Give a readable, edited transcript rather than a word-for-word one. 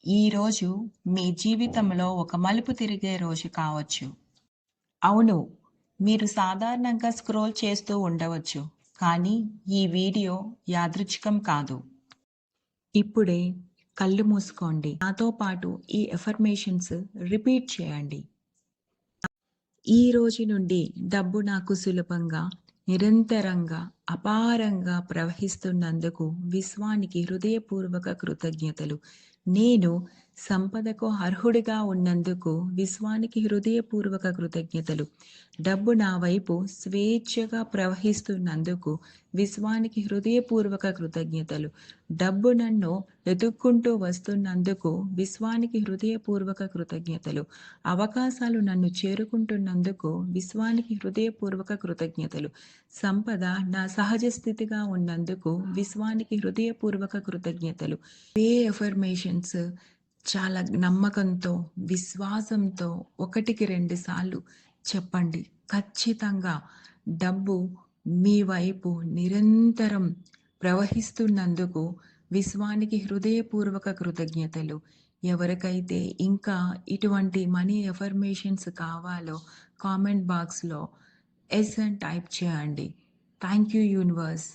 ఈరోజు మీ జీవితంలో ఒక మలుపు తిరిగే రోజు కావచ్చు. అవును, మీరు సాధారణంగా స్క్రోల్ చేస్తూ ఉండవచ్చు. కానీ ఈ వీడియో యాదృచ్ఛికం కాదు. ఇప్పుడే కళ్ళు మూసుకోండి. నాతో పాటు ఈ ఎఫర్మేషన్స్ రిపీట్ చేయండి. ఈ రోజు నుండి డబ్బు నాకు సులభంగా, నిరంతరంగా, అపారంగా ప్రవహిస్తున్నందుకు విశ్వానికి హృదయపూర్వక కృతజ్ఞతలు. నేను సంపదకు అర్హుడిగా ఉన్నందుకు విశ్వానికి హృదయపూర్వక కృతజ్ఞతలు. డబ్బు నా వైపు స్వేచ్ఛగా ప్రవహిస్తున్నందుకు విశ్వానికి హృదయపూర్వక కృతజ్ఞతలు. డబ్బు నన్ను వెతుక్కుంటూ వస్తున్నందుకు విశ్వానికి హృదయపూర్వక కృతజ్ఞతలు. అవకాశాలు నన్ను చేరుకుంటున్నందుకు విశ్వానికి హృదయపూర్వక కృతజ్ఞతలు. సంపద నా సహజ స్థితిగా ఉన్నందుకు విశ్వానికి హృదయపూర్వక కృతజ్ఞతలు. ఏ ఎఫర్మేషన్స్ చాలా నమ్మకంతో, విశ్వాసంతో 1కి 2 సార్లు చెప్పండి. ఖచ్చితంగా డబ్బు మీ వైపు నిరంతరం ప్రవహిస్తున్నందుకు విశ్వానికి హృదయపూర్వక కృతజ్ఞతలు. ఎవరికైతే ఇంకా ఇటువంటి మనీ ఎఫర్మేషన్స్ కావాలో కామెంట్ బాక్స్‌లో ఎస్ అని టైప్ చేయండి. Thank you universe.